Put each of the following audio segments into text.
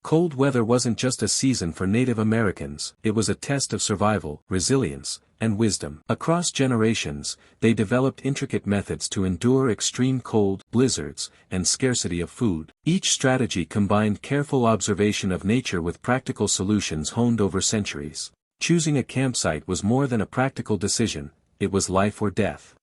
Cold weather wasn't just a season for Native Americans, it was a test of survival, resilience, and wisdom. Across generations, they developed intricate methods to endure extreme cold, blizzards, and scarcity of food. Each strategy combined careful observation of nature with practical solutions honed over centuries. Choosing a campsite was more than a practical decision, it was life or death.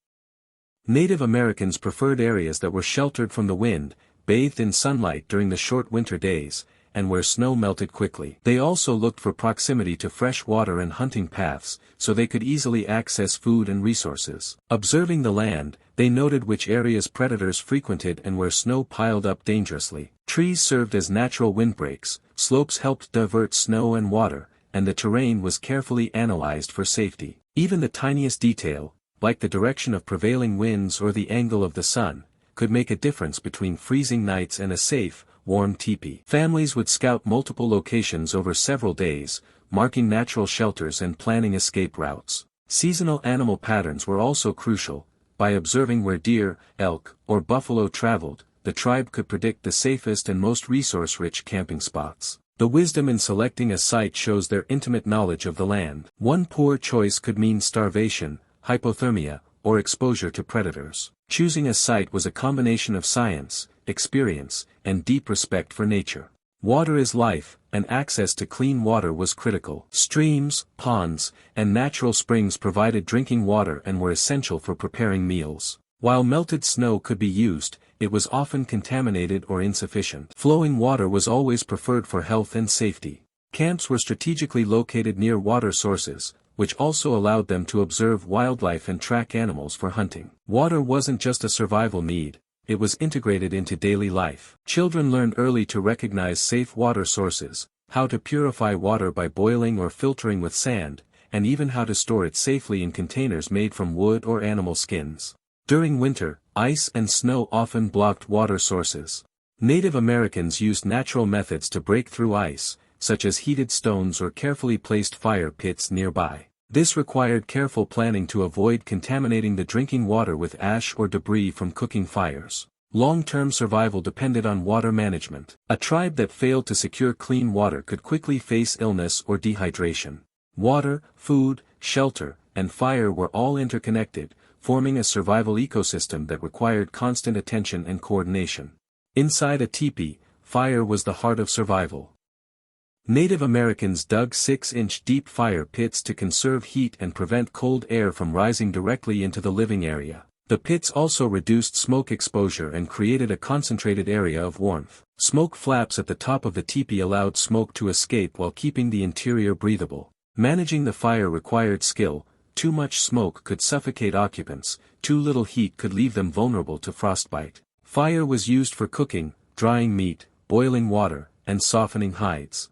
Native Americans preferred areas that were sheltered from the wind, bathed in sunlight during the short winter days, and where snow melted quickly. They also looked for proximity to fresh water and hunting paths, so they could easily access food and resources. Observing the land, they noted which areas predators frequented and where snow piled up dangerously. Trees served as natural windbreaks, slopes helped divert snow and water, and the terrain was carefully analyzed for safety. Even the tiniest detail, like the direction of prevailing winds or the angle of the sun, could make a difference between freezing nights and a safe, warm teepee. Families would scout multiple locations over several days, marking natural shelters and planning escape routes. Seasonal animal patterns were also crucial. By observing where deer, elk, or buffalo traveled, the tribe could predict the safest and most resource-rich camping spots. The wisdom in selecting a site shows their intimate knowledge of the land. One poor choice could mean starvation, hypothermia, or exposure to predators. Choosing a site was a combination of science, experience, and deep respect for nature. Water is life, and access to clean water was critical. Streams, ponds, and natural springs provided drinking water and were essential for preparing meals. While melted snow could be used, it was often contaminated or insufficient. Flowing water was always preferred for health and safety. Camps were strategically located near water sources, which also allowed them to observe wildlife and track animals for hunting. Water wasn't just a survival need, it was integrated into daily life. Children learned early to recognize safe water sources, how to purify water by boiling or filtering with sand, and even how to store it safely in containers made from wood or animal skins. During winter, ice and snow often blocked water sources. Native Americans used natural methods to break through ice, such as heated stones or carefully placed fire pits nearby. This required careful planning to avoid contaminating the drinking water with ash or debris from cooking fires. Long-term survival depended on water management. A tribe that failed to secure clean water could quickly face illness or dehydration. Water, food, shelter, and fire were all interconnected, forming a survival ecosystem that required constant attention and coordination. Inside a teepee, fire was the heart of survival. Native Americans dug 6-inch deep fire pits to conserve heat and prevent cold air from rising directly into the living area. The pits also reduced smoke exposure and created a concentrated area of warmth. Smoke flaps at the top of the teepee allowed smoke to escape while keeping the interior breathable. Managing the fire required skill. Too much smoke could suffocate occupants, too little heat could leave them vulnerable to frostbite. Fire was used for cooking, drying meat, boiling water, and softening hides.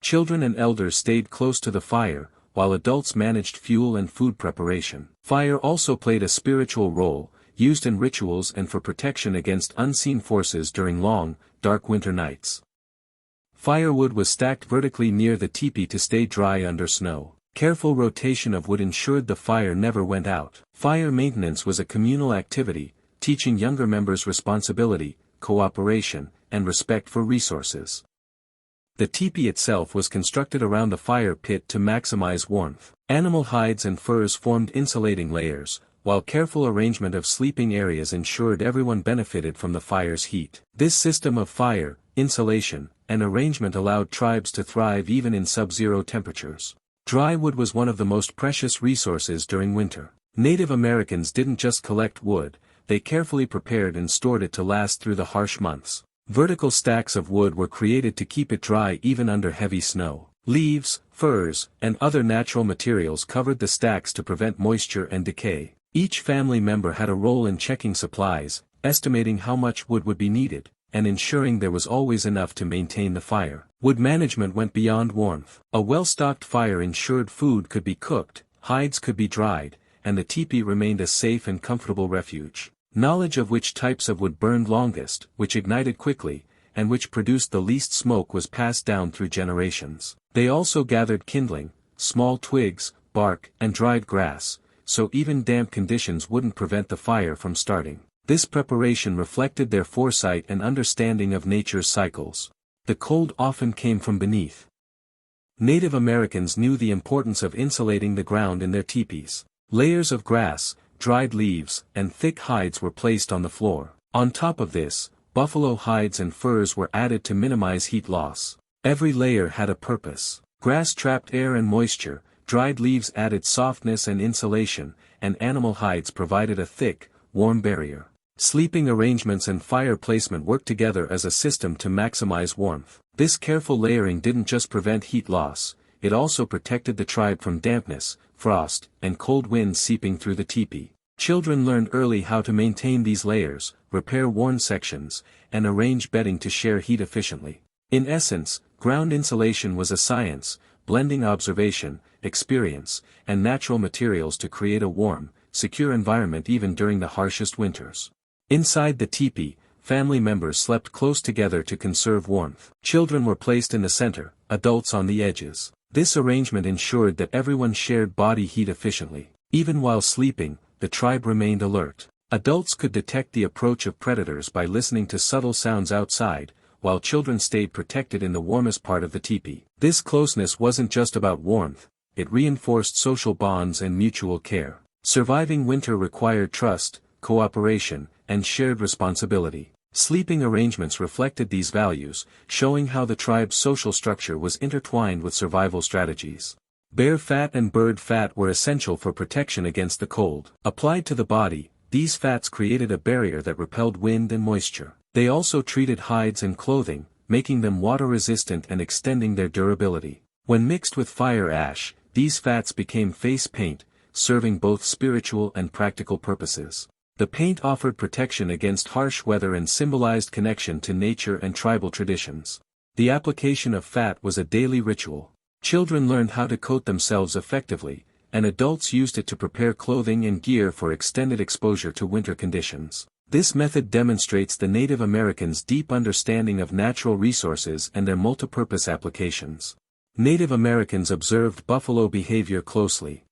Children and elders stayed close to the fire, while adults managed fuel and food preparation. Fire also played a spiritual role, used in rituals and for protection against unseen forces during long, dark winter nights. Firewood was stacked vertically near the teepee to stay dry under snow. Careful rotation of wood ensured the fire never went out. Fire maintenance was a communal activity, teaching younger members responsibility, cooperation, and respect for resources. The teepee itself was constructed around the fire pit to maximize warmth. Animal hides and furs formed insulating layers, while careful arrangement of sleeping areas ensured everyone benefited from the fire's heat. This system of fire, insulation, and arrangement allowed tribes to thrive even in sub-zero temperatures. Dry wood was one of the most precious resources during winter. Native Americans didn't just collect wood, they carefully prepared and stored it to last through the harsh months. Vertical stacks of wood were created to keep it dry even under heavy snow. Leaves, furs, and other natural materials covered the stacks to prevent moisture and decay. Each family member had a role in checking supplies, estimating how much wood would be needed, and ensuring there was always enough to maintain the fire. Wood management went beyond warmth. A well-stocked fire ensured food could be cooked, hides could be dried, and the teepee remained a safe and comfortable refuge. Knowledge of which types of wood burned longest, which ignited quickly, and which produced the least smoke was passed down through generations. They also gathered kindling, small twigs, bark, and dried grass, so even damp conditions wouldn't prevent the fire from starting. This preparation reflected their foresight and understanding of nature's cycles. The cold often came from beneath. Native Americans knew the importance of insulating the ground in their teepees. Layers of grass, dried leaves, and thick hides were placed on the floor. On top of this, buffalo hides and furs were added to minimize heat loss. Every layer had a purpose. Grass trapped air and moisture, dried leaves added softness and insulation, and animal hides provided a thick, warm barrier. Sleeping arrangements and fire placement worked together as a system to maximize warmth. This careful layering didn't just prevent heat loss, it also protected the tribe from dampness, frost, and cold winds seeping through the teepee. Children learned early how to maintain these layers, repair worn sections, and arrange bedding to share heat efficiently. In essence, ground insulation was a science, blending observation, experience, and natural materials to create a warm, secure environment even during the harshest winters. Inside the teepee, family members slept close together to conserve warmth. Children were placed in the center, adults on the edges. This arrangement ensured that everyone shared body heat efficiently. Even while sleeping, the tribe remained alert. Adults could detect the approach of predators by listening to subtle sounds outside, while children stayed protected in the warmest part of the teepee. This closeness wasn't just about warmth, it reinforced social bonds and mutual care. Surviving winter required trust, cooperation, and shared responsibility. Sleeping arrangements reflected these values, showing how the tribe's social structure was intertwined with survival strategies. Bear fat and bird fat were essential for protection against the cold. Applied to the body, these fats created a barrier that repelled wind and moisture. They also treated hides and clothing, making them water-resistant and extending their durability. When mixed with fire ash, these fats became face paint, serving both spiritual and practical purposes. The paint offered protection against harsh weather and symbolized connection to nature and tribal traditions. The application of fat was a daily ritual. Children learned how to coat themselves effectively, and adults used it to prepare clothing and gear for extended exposure to winter conditions. This method demonstrates the Native Americans' deep understanding of natural resources and their multipurpose applications. Native Americans observed buffalo behavior closely.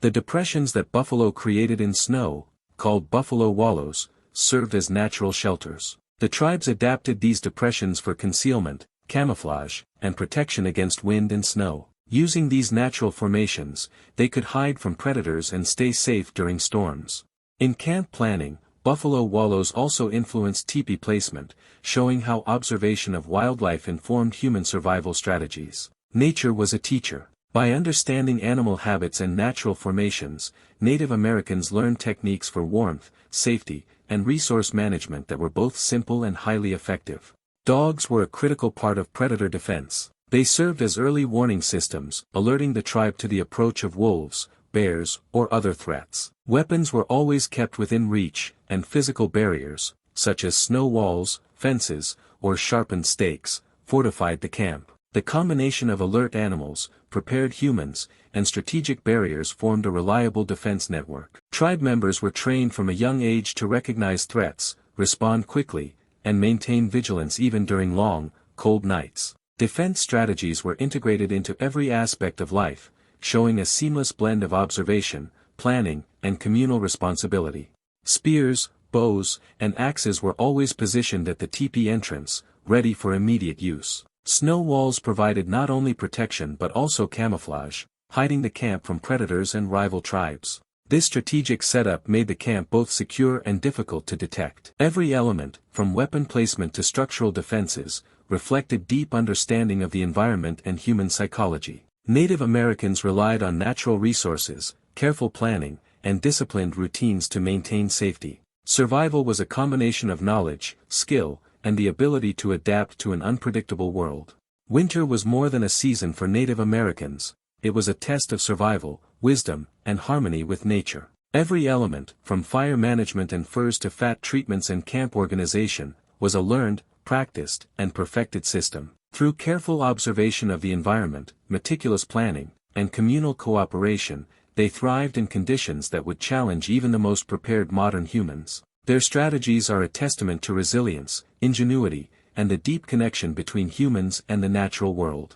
The depressions that buffalo created in snow, called buffalo wallows, served as natural shelters. The tribes adapted these depressions for concealment, camouflage, and protection against wind and snow. Using these natural formations, they could hide from predators and stay safe during storms. In camp planning, buffalo wallows also influenced teepee placement, showing how observation of wildlife informed human survival strategies. Nature was a teacher. By understanding animal habits and natural formations, Native Americans learned techniques for warmth, safety, and resource management that were both simple and highly effective. Dogs were a critical part of predator defense. They served as early warning systems, alerting the tribe to the approach of wolves, bears, or other threats. Weapons were always kept within reach, and physical barriers, such as snow walls, fences, or sharpened stakes, fortified the camp. The combination of alert animals, prepared humans, and strategic barriers formed a reliable defense network. Tribe members were trained from a young age to recognize threats, respond quickly, and maintain vigilance even during long, cold nights. Defense strategies were integrated into every aspect of life, showing a seamless blend of observation, planning, and communal responsibility. Spears, bows, and axes were always positioned at the teepee entrance, ready for immediate use. Snow walls provided not only protection but also camouflage, hiding the camp from predators and rival tribes. This strategic setup made the camp both secure and difficult to detect. Every element, from weapon placement to structural defenses, reflected deep understanding of the environment and human psychology. Native Americans relied on natural resources, careful planning, and disciplined routines to maintain safety. Survival was a combination of knowledge, skill, and the ability to adapt to an unpredictable world. Winter was more than a season for Native Americans, it was a test of survival, wisdom, and harmony with nature. Every element, from fire management and furs to fat treatments and camp organization, was a learned, practiced, and perfected system. Through careful observation of the environment, meticulous planning, and communal cooperation, they thrived in conditions that would challenge even the most prepared modern humans. Their strategies are a testament to resilience, ingenuity, and the deep connection between humans and the natural world.